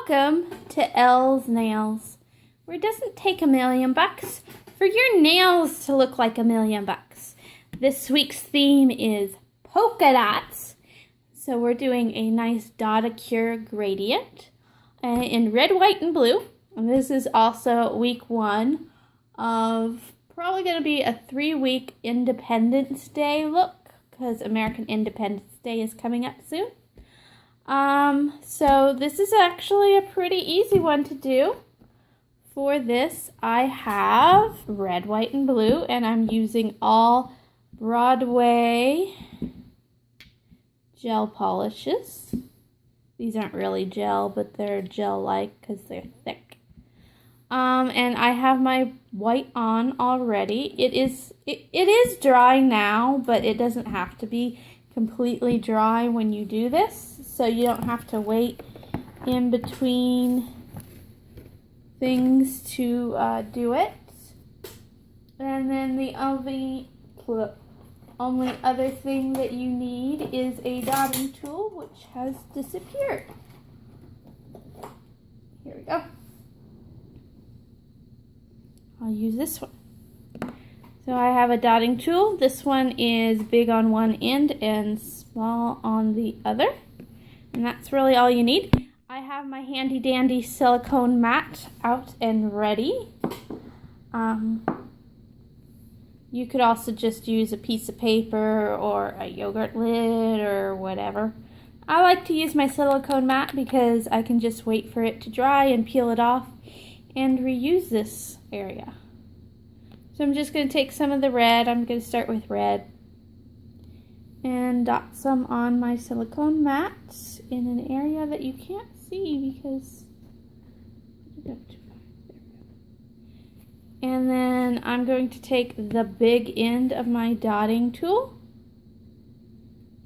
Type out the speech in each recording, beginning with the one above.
Welcome to Elle's Nails, where it doesn't take $1,000,000 for your nails to look like $1,000,000. This week's theme is polka dots. So we're doing a nice Dot-A-Cure gradient in red, white, and blue. And this is also week 1 of probably going to be a 3-week Independence Day look, because American Independence Day is coming up soon. So this is actually a pretty easy one to do. For this, I have red, white, and blue, and I'm using all Broadway gel polishes. These aren't really gel, but they're gel-like because they're thick. And I have my white on already. It is dry now, but it doesn't have to be completely dry when you do this, so you don't have to wait in between things to do it. And then the only other thing that you need is a dotting tool, which has disappeared. Here we go. I'll use this one. So I have a dotting tool. This one is big on one end and small on the other. And that's really all you need. I have my handy dandy silicone mat out and ready. You could also just use a piece of paper or a yogurt lid or whatever. I like to use my silicone mat because I can just wait for it to dry and peel it off and reuse this area. So I'm just going to take some of the red. I'm going to start with red and dot some on my silicone mat in an area that you can't see because and then I'm going to take the big end of my dotting tool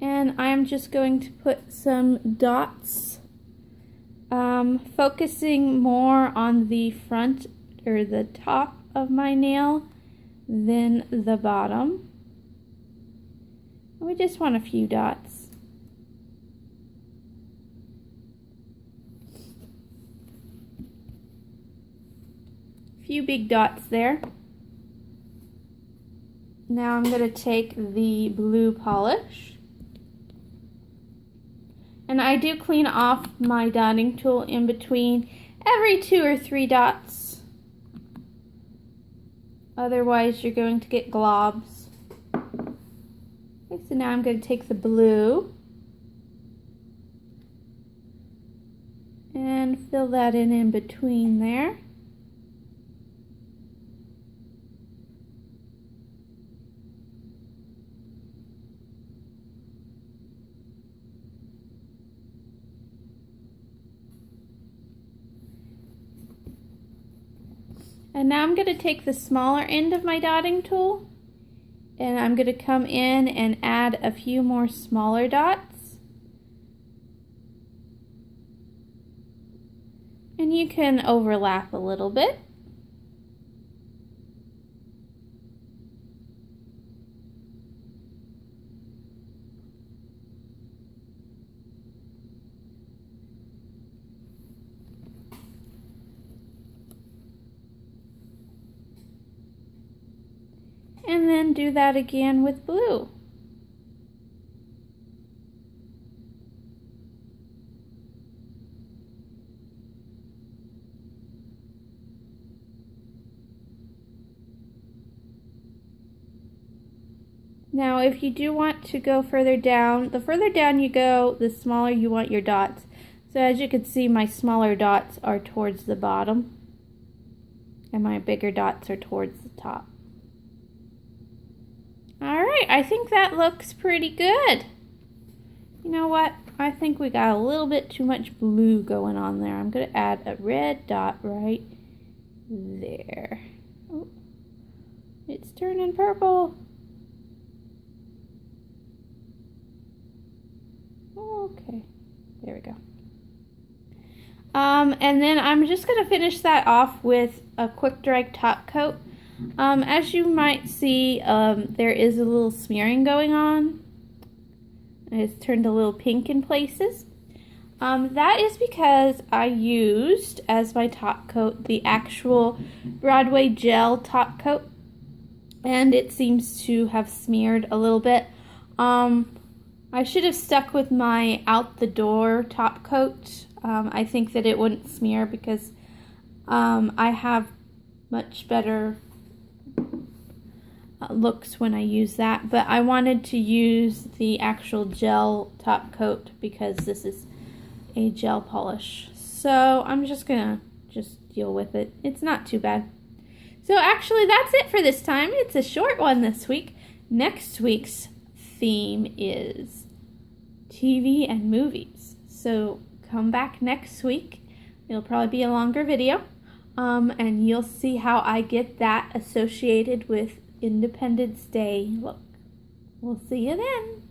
and I'm just going to put some dots, focusing more on the front or the top of my nail than the bottom. We just want a few dots. A few big dots there. Now I'm going to take the blue polish. And I do clean off my dotting tool in between every 2 or 3 dots. Otherwise, you're going to get globs. Okay, so now I'm going to take the blue and fill that in between there. And now I'm going to take the smaller end of my dotting tool and I'm going to come in and add a few more smaller dots. And you can overlap a little bit. And then do that again with blue. Now, if you do want to go further down, the further down you go, the smaller you want your dots. So as you can see, my smaller dots are towards the bottom, and my bigger dots are towards the top. Alright, I think that looks pretty good. You know what? I think we got a little bit too much blue going on there. I'm going to add a red dot right there. Oh, it's turning purple. Okay, there we go. And then I'm just going to finish that off with a quick dry top coat. As you might see, there is a little smearing going on. It's turned a little pink in places. That is because I used as my top coat the actual Broadway gel top coat, and it seems to have smeared a little bit. I should have stuck with my out the door top coat. I think that it wouldn't smear because I have much better looks when I use that, but I wanted to use the actual gel top coat because this is a gel polish. So I'm just gonna deal with it. It's not too bad. So actually that's it for this time. It's a short one this week. Next week's theme is TV and movies. So come back next week. It'll probably be a longer video. And you'll see how I get that associated with Independence Day look. We'll see you then.